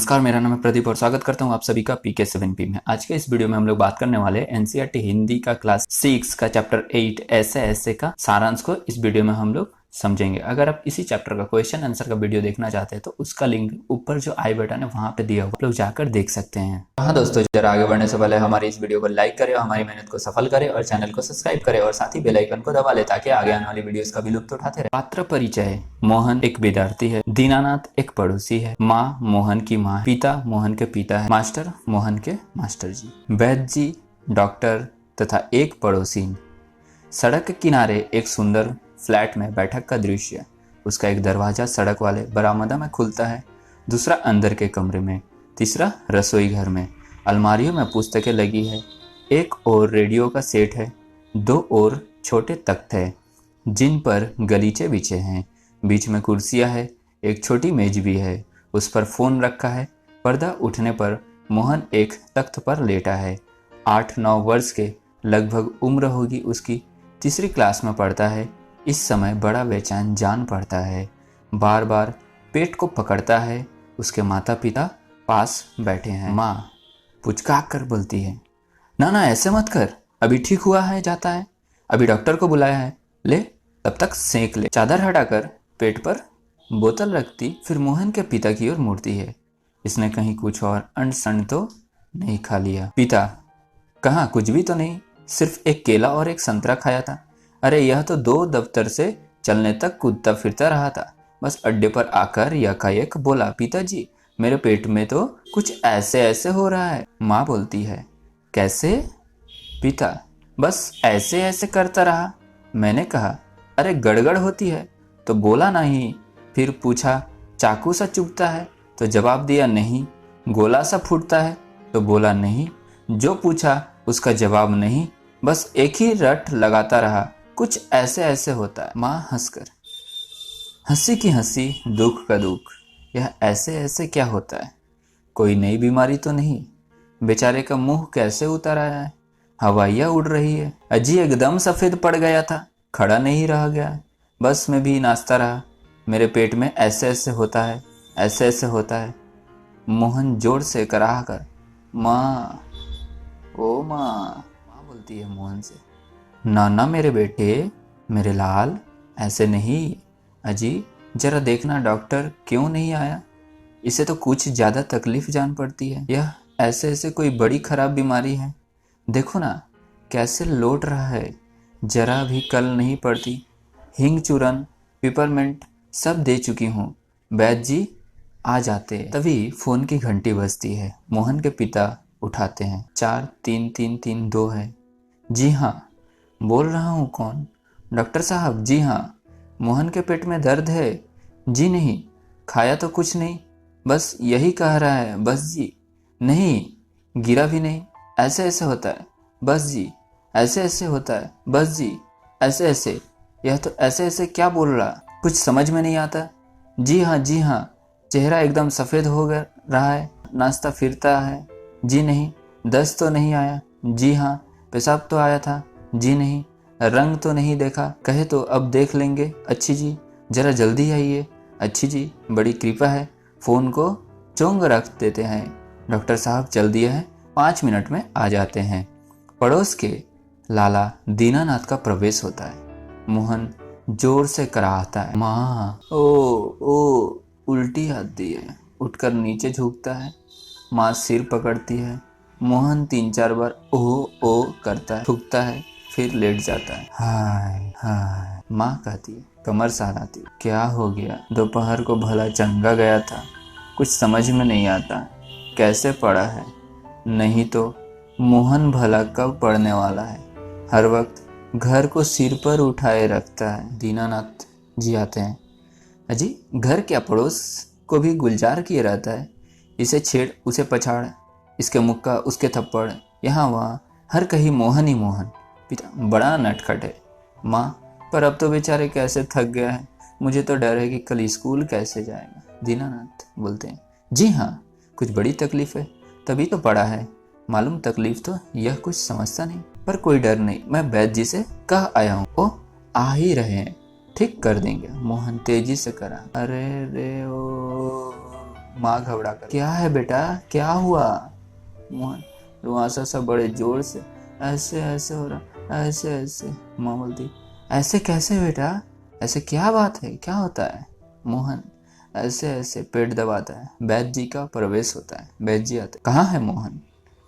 नमस्कार, मेरा नाम है प्रदीप और स्वागत करता हूं आप सभी का PK7P में। आज के इस वीडियो में हम लोग बात करने वाले एनसीईआरटी हिंदी का क्लास 6 का चैप्टर 8 ऐसे का सारांश को इस वीडियो में हम लोग समझेंगे। अगर आप इसी चैप्टर का क्वेश्चन आंसर का वीडियो देखना चाहते हैं तो उसका लिंक ऊपर जो आई बटन है वहां पे दिया हुआ, आप लोग जाकर देख सकते हैं। हाँ दोस्तों, जरा आगे बढ़ने से पहले हमारी इस वीडियो को लाइक करें और हमारी मेहनत को सफल करें और चैनल को सब्सक्राइब करें और साथ ही बेल आइकन को दबा ले ताकि आगे आने वाली वीडियोस का भी लुत्फ उठाते रहे। पात्र परिचय। मोहन एक विद्यार्थी है, दीनानाथ एक पड़ोसी है, माँ मोहन की माँ, पिता मोहन के पिता है, मास्टर मोहन के मास्टर जी, वैद्य जी, डॉक्टर तथा एक पड़ोसी। सड़क के किनारे एक सुंदर फ्लैट में बैठक का दृश्य। उसका एक दरवाजा सड़क वाले बरामदा में खुलता है, दूसरा अंदर के कमरे में, तीसरा रसोई घर में। अलमारियों में पुस्तकें लगी है, एक और रेडियो का सेट है, दो और छोटे तख्त है जिन पर गलीचे बिछे हैं, बीच में कुर्सियां है, एक छोटी मेज भी है, उस पर फोन रखा है। पर्दा उठने पर मोहन एक तख्त पर लेटा है। 8-9 वर्ष के लगभग उम्र होगी उसकी, तीसरी क्लास में पढ़ता है। इस समय बड़ा बेचैन जान पड़ता है, बार बार पेट को पकड़ता है। उसके माता पिता पास बैठे हैं। माँ पुचका कर बोलती है, ना ना ऐसे मत कर, अभी ठीक हुआ है जाता है, अभी डॉक्टर को बुलाया है, ले तब तक सेंक ले। चादर हटाकर पेट पर बोतल रखती फिर मोहन के पिता की ओर मुड़ती है। इसने कहीं कुछ और अनसन तो नहीं खा लिया? पिता, कहाँ, कुछ भी तो नहीं, सिर्फ एक केला और एक संतरा खाया था। अरे यह तो 2 दफ्तर से चलने तक कूदता फिरता रहा था, बस अड्डे पर आकर यकायक बोला, पिताजी मेरे पेट में तो कुछ ऐसे ऐसे हो रहा है। माँ बोलती है, कैसे? पिता, बस ऐसे ऐसे करता रहा। मैंने कहा, अरे गड़गड़ होती है तो बोला नहीं, फिर पूछा चाकू सा चुभता है तो जवाब दिया नहीं, गोला सा फूटता है तो बोला नहीं, जो पूछा उसका जवाब नहीं, बस एक ही रट लगाता रहा, कुछ ऐसे ऐसे होता है। माँ हंसकर, हंसी की हंसी दुख का दुख, यह ऐसे ऐसे क्या होता है? कोई नई बीमारी तो नहीं? बेचारे का मुंह कैसे उतर आया है, हवाइयाँ उड़ रही है। अजी एकदम सफेद पड़ गया था, खड़ा नहीं रह गया, बस में भी नाचता रहा। मेरे पेट में ऐसे ऐसे होता है, ऐसे ऐसे होता है। मोहन जोर से कराह कर, माँ, ओ माँ बोलती है मोहन से। नाना मेरे बेटे, मेरे लाल, ऐसे नहीं। अजी जरा देखना डॉक्टर क्यों नहीं आया, इसे तो कुछ ज़्यादा तकलीफ जान पड़ती है, यह ऐसे ऐसे कोई बड़ी खराब बीमारी है। देखो ना कैसे लौट रहा है, जरा भी कल नहीं पड़ती। हिंग चूरन पिपरमेंट सब दे चुकी हूँ, वैद्य जी आ जाते। तभी फोन की घंटी बजती है। मोहन के पिता उठाते हैं। 4-3-3-3-2 है। जी हाँ, बोल रहा हूँ, कौन? डॉक्टर साहब, जी हाँ। मोहन के पेट में दर्द है? जी नहीं, खाया तो कुछ नहीं, बस यही कह रहा है, बस जी। नहीं, गिरा भी नहीं, ऐसे ऐसे होता है, बस जी, ऐसे ऐसे होता है, बस जी, ऐसे ऐसे। यह तो ऐसे ऐसे क्या बोल रहा, कुछ समझ में नहीं आता। जी हाँ, जी हाँ, चेहरा एकदम सफ़ेद हो गया रहा है, नाचता फिरता है। जी नहीं, दस्त तो नहीं आया? जी हाँ। पेशाब तो आया था? जी नहीं। रंग तो नहीं देखा? कहे तो अब देख लेंगे। अच्छी जी, जरा जल्दी आइए। अच्छी जी, बड़ी कृपा है। फ़ोन को चोंग रख देते हैं। डॉक्टर साहब चल दिए हैं, 5 मिनट में आ जाते हैं। पड़ोस के लाला दीनानाथ का प्रवेश होता है। मोहन जोर से कराहता है, माँ, ओ उल्टी आती है। उठकर नीचे झुकता है। माँ सिर पकड़ती है। मोहन 3-4 बार ओ करता है, थूकता है, फिर लेट जाता है। हाय हाय, माँ कहती है, कमर सहलाती, क्या हो गया? दोपहर को भला चंगा गया था, कुछ समझ में नहीं आता कैसे पड़ा है। नहीं तो मोहन भला कब पड़ने वाला है, हर वक्त घर को सिर पर उठाए रखता है। दीनानाथ जी आते हैं। अजी घर क्या, पड़ोस को भी गुलजार किए रहता है, इसे छेड़ उसे पछाड़, इसके मुक्का उसके थप्पड़, यहाँ वहाँ, हर कहीं मोहन ही मोहन। पिता, बड़ा नटखट है। माँ, पर अब तो बेचारे कैसे थक गया है, मुझे तो डर है कि कल स्कूल कैसे जाएगा। दीनानाथ बोलते हैं, जी हाँ, कुछ बड़ी तकलीफ है, तभी तो पड़ा है। मालूम तकलीफ तो यह कुछ समझता नहीं, पर कोई डर नहीं, मैं वैद्य जी से कह आया हूँ, वो आ ही रहे हैं, ठीक कर देंगे। मोहन तेजी से करा, अरे रे ओ। माँ घबरा कर, क्या है बेटा, क्या हुआ? मोहन रुआसा सा बड़े जोर से, ऐसे ऐसे हो रहा, ऐसे ऐसे। माँ बोलती, ऐसे कैसे बेटा, ऐसे क्या बात है, क्या होता है? मोहन ऐसे ऐसे पेट दबाता है। वैद्य जी का प्रवेश होता है। वैद्य जी आते, कहाँ है मोहन?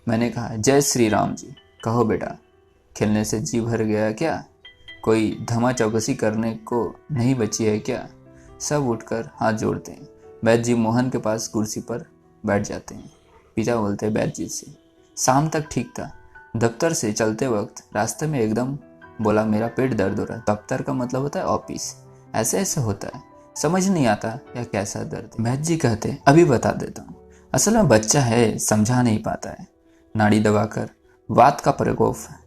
मैंने कहा, जय श्री राम जी। कहो बेटा, खेलने से जी भर गया क्या? कोई धमा चौकसी करने को नहीं बची है क्या? सब उठकर हाथ जोड़ते हैं। वैद्य जी मोहन के पास कुर्सी पर बैठ जाते हैं। पिता बोलते हैं वैद्य जी से, शाम तक ठीक था, दफ्तर से चलते वक्त रास्ते में एकदम बोला मेरा पेट दर्द हो रहा है। दफ्तर का मतलब होता है ऑफिस। ऐसे ऐसे होता है, समझ नहीं आता या कैसा दर्द है। वैद्य जी कहते, अभी बता देता हूँ। असल में बच्चा है, समझा नहीं पाता है, नाड़ी दबाकर वात का प्रकोप है।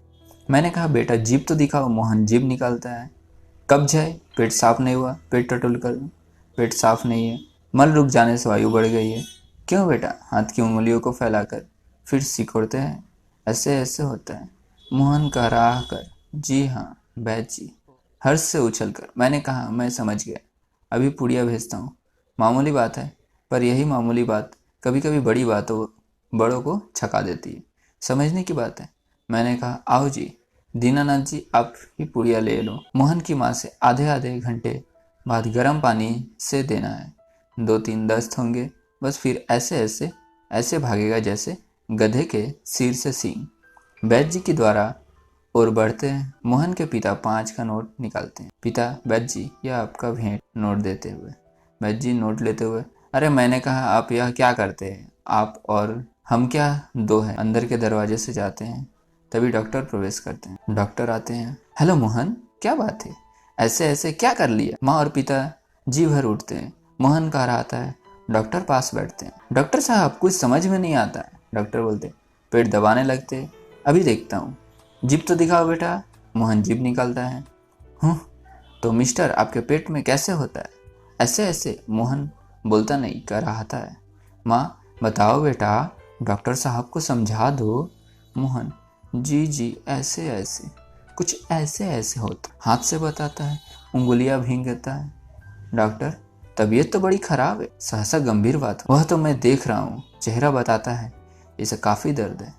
मैंने कहा, बेटा जीभ तो दिखाओ। मोहन जीभ निकालता है। कब्ज है, पेट साफ नहीं हुआ, पेट टटोल कर दूं, पेट साफ नहीं है, मल रुक जाने से वायु बढ़ गई है। क्यों बेटा? हाथ की उंगलियों को फैलाकर फिर सिकोड़ते हैं। ऐसे ऐसे होता है। मोहन का राह कर, जी हाँ वैद्य जी, हर्ष से उछल कर। मैंने कहा, मैं समझ गया, अभी पुड़िया भेजता हूँ। मामूली बात है, पर यही मामूली बात कभी कभी बड़ों को छका देती है। समझने की बात है। मैंने कहा, आओ जी, दीनानाथ जी आप ही पुड़िया ले लो। मोहन की माँ से आधे आधे घंटे बाद गर्म पानी से देना है। 2-3 दस्त होंगे, बस फिर ऐसे ऐसे ऐसे भागेगा जैसे गधे के सिर से सींग। वैद्य जी के द्वारा और बढ़ते हैं। मोहन के पिता 5 का नोट निकालते हैं। पिता, वैद्य जी यह आपका भेंट। नोट देते हुए वैद्य जी नोट लेते हुए, अरे मैंने कहा आप यह क्या करते हैं? आप और हम क्या दो हैं? अंदर के दरवाजे से जाते हैं, तभी डॉक्टर प्रवेश करते हैं। डॉक्टर आते हैं। हेलो मोहन, क्या बात है, ऐसे ऐसे क्या कर लिया? माँ और पिता जी भर उठते हैं। मोहन कह रहा आता है। डॉक्टर पास बैठते हैं। डॉक्टर साहब कुछ समझ में नहीं आता है। डॉक्टर बोलते, पेट दबाने लगते, अभी देखता हूँ। जिप तो दिखाओ बेटा। मोहन जिप निकालता है। हूँ, तो मिस्टर आपके पेट में कैसे होता है? ऐसे ऐसे। मोहन बोलता नहीं, कह रहा है। माँ, बताओ बेटा, डॉक्टर साहब को समझा दो। मोहन, जी जी ऐसे ऐसे, कुछ ऐसे ऐसे होता। हाथ से बताता है, उंगलियां भींगता है। डॉक्टर, तबीयत तो बड़ी खराब है। सहसा गंभीर बात, वह तो मैं देख रहा हूँ। चेहरा बताता है, इसे काफी दर्द है।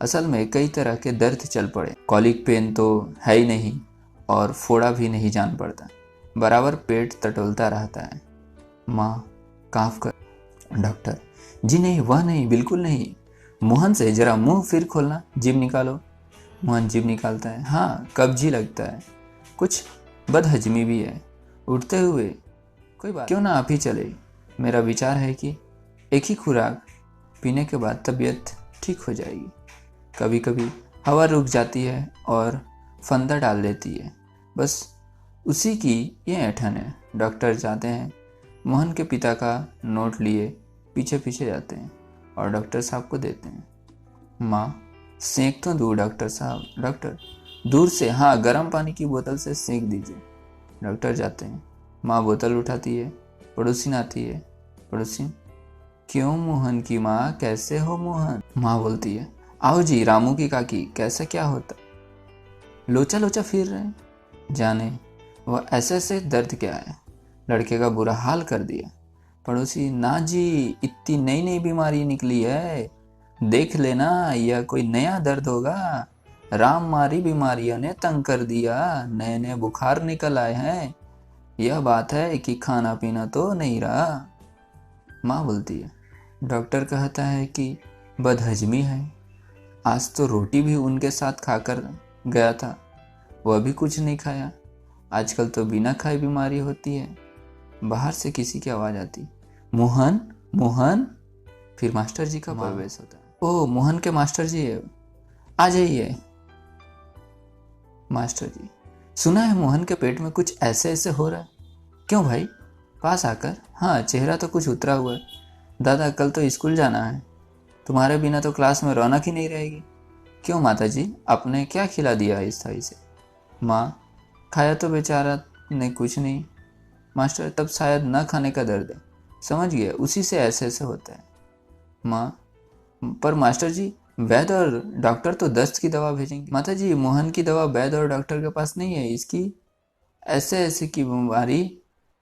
असल में कई तरह के दर्द चल पड़े। कॉलिक पेन तो है ही नहीं, और फोड़ा भी नहीं जान पड़ता। बराबर पेट टटोलता रहता है। माँ काँफ कर, डॉक्टर, जी नहीं, वह नहीं, बिल्कुल नहीं। मोहन से जरा मुंह फिर खोलना, जीभ निकालो। मोहन जीभ निकालता है। हाँ, कब्ज ही लगता है, कुछ बदहजमी भी है। उठते हुए, कोई बात क्यों ना आप ही चले। मेरा विचार है कि एक ही खुराक पीने के बाद तबीयत ठीक हो जाएगी। कभी कभी हवा रुक जाती है और फंदा डाल देती है, बस उसी की ये ऐठन है। डॉक्टर जाते हैं। मोहन के पिता का नोट लिए पीछे पीछे जाते हैं और डॉक्टर साहब को देते हैं। माँ, सेंक तो दूँ डॉक्टर साहब। डॉक्टर, दूर से, हाँ, गर्म पानी की बोतल से सेंक दीजिए। डॉक्टर जाते हैं। माँ बोतल उठाती है। पड़ोसिन आती है। पड़ोसिन, क्यों मोहन की माँ, कैसे हो मोहन? माँ बोलती है, आओ जी, रामू की काकी, कैसे क्या होता? लोचा लोचा फिर रहे हैं। जाने वह ऐसे ऐसे दर्द क्या है, लड़के का बुरा हाल कर दिया। पड़ोसी, ना जी, इतनी नई नई बीमारी निकली है, देख लेना, यह कोई नया दर्द होगा। राम मारी बीमारियों ने तंग कर दिया, नए नए बुखार निकल आए हैं। यह बात है कि खाना पीना तो नहीं रहा। माँ बोलती है। डॉक्टर कहता है कि बदहजमी है। आज तो रोटी भी उनके साथ खाकर गया था, वह भी कुछ नहीं खाया। आजकल तो बिना खाए बीमारी होती है। बाहर से किसी की आवाज़ आती, मोहन, मोहन। फिर मास्टर जी का प्रवेश होता है। ओह, मोहन के मास्टर जी है, आ जाइए। मास्टर जी, सुना है मोहन के पेट में कुछ ऐसे ऐसे हो रहा है। क्यों भाई? पास आकर, हाँ, चेहरा तो कुछ उतरा हुआ है। दादा, कल तो स्कूल जाना है, तुम्हारे बिना तो क्लास में रौनक ही नहीं रहेगी। क्यों माता जी, आपने क्या खिला दिया इस थाई से? माँ, खाया तो बेचारा ने कुछ नहीं। मास्टर, तब शायद न खाने का दर्द है। समझ गया, उसी से ऐसे ऐसे होता है। माँ, पर मास्टर जी, वैद्य और डॉक्टर तो दस्त की दवा भेजेंगे। माता जी, मोहन की दवा वैद्य और डॉक्टर के पास नहीं है। इसकी ऐसे ऐसे की बीमारी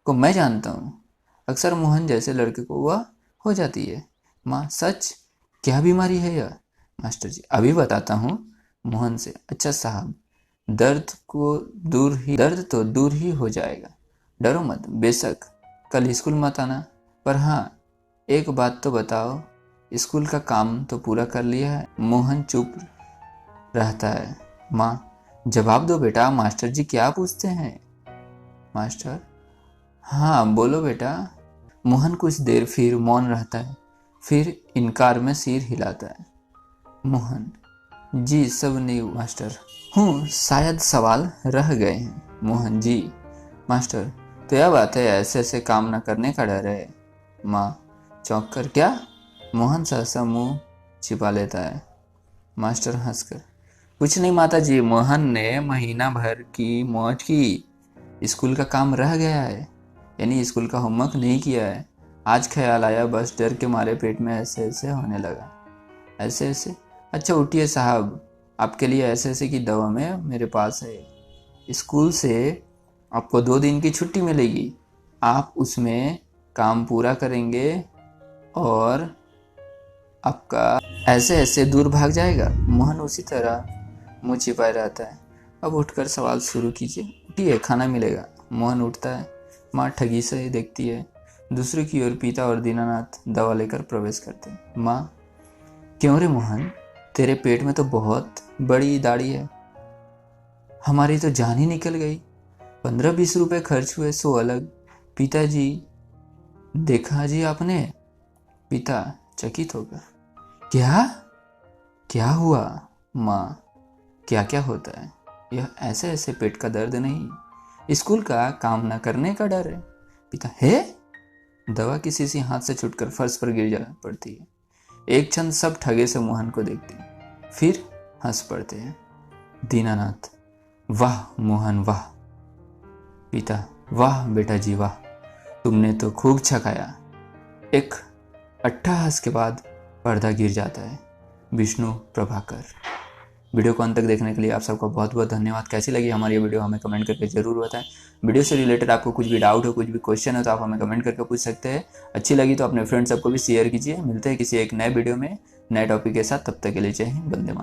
को मैं जानता हूँ। अक्सर मोहन जैसे लड़के को वह हो जाती है। माँ सच, क्या बीमारी है यह? मास्टर जी अभी बताता हूँ। मोहन से, अच्छा साहब, दर्द तो दूर ही हो जाएगा, डरो मत। बेशक कल स्कूल मत आना, पर हाँ एक बात तो बताओ, स्कूल का काम तो पूरा कर लिया है? मोहन चुप रहता है। माँ जवाब दो बेटा, मास्टर जी क्या पूछते हैं? मास्टर, हाँ बोलो बेटा। मोहन कुछ देर फिर मौन रहता है, फिर इनकार में सिर हिलाता है। मोहन, जी सब नहीं मास्टर, हूँ शायद सवाल रह गए हैं। मोहन जी, मास्टर तो यह बात है, ऐसे ऐसे काम न करने का डर है? माँ चौंक कर, क्या? मोहन सहसा मुंह छिपा लेता है। मास्टर हंसकर, कुछ नहीं माता जी, मोहन ने महीना भर की मौज की, स्कूल का काम रह गया है, यानी स्कूल का होमवर्क नहीं किया है। आज ख्याल आया, बस डर के मारे पेट में ऐसे ऐसे होने लगा। ऐसे ऐसे? अच्छा उठिए साहब, आपके लिए ऐसे ऐसे की दवा में मेरे पास है। स्कूल से आपको 2 दिन की छुट्टी मिलेगी, आप उसमें काम पूरा करेंगे और आपका ऐसे ऐसे दूर भाग जाएगा। मोहन उसी तरह मुंह छिपाए रहता है। अब उठकर सवाल शुरू कीजिए। उठिए, खाना मिलेगा। मोहन उठता है। माँ ठगी से देखती है। दूसरे की ओर पीता और दीनानाथ दवा लेकर प्रवेश करते हैं। माँ, क्यों रे मोहन, तेरे पेट में तो बहुत बड़ी दाढ़ी है, हमारी तो जान ही निकल गई। 15-20 रुपए खर्च हुए, सो अलग। पिताजी, देखा जी आपने? पिता चकित होकर, क्या क्या हुआ? माँ, क्या क्या होता है? यह ऐसे ऐसे पेट का दर्द नहीं, स्कूल का काम न करने का डर है। पिता, है? दवा किसी सी हाथ से छूटकर फर्श पर गिर जा पड़ती है। एक क्षण सब ठगे से मोहन को देखते हैं, फिर हंस पड़ते हैं। दीनानाथ, वाह मोहन वाह। पिता, वाह बेटा जी वाह, तुमने तो खूब छकाया। एक अट्टहास के बाद पर्दा गिर जाता है। विष्णु प्रभाकर। वीडियो को अंत तक देखने के लिए आप सबका बहुत बहुत धन्यवाद। कैसी लगी हमारी ये वीडियो हमें कमेंट करके जरूर बताएं। वीडियो से रिलेटेड आपको कुछ भी डाउट हो, कुछ भी क्वेश्चन हो, तो आप हमें कमेंट करके पूछ सकते हैं। अच्छी लगी तो अपने फ्रेंड्स सबको भी शेयर कीजिए। मिलते हैं किसी एक नए वीडियो में नए टॉपिक के साथ, तब तक के लिए जय हिंद, वंदे मातरम।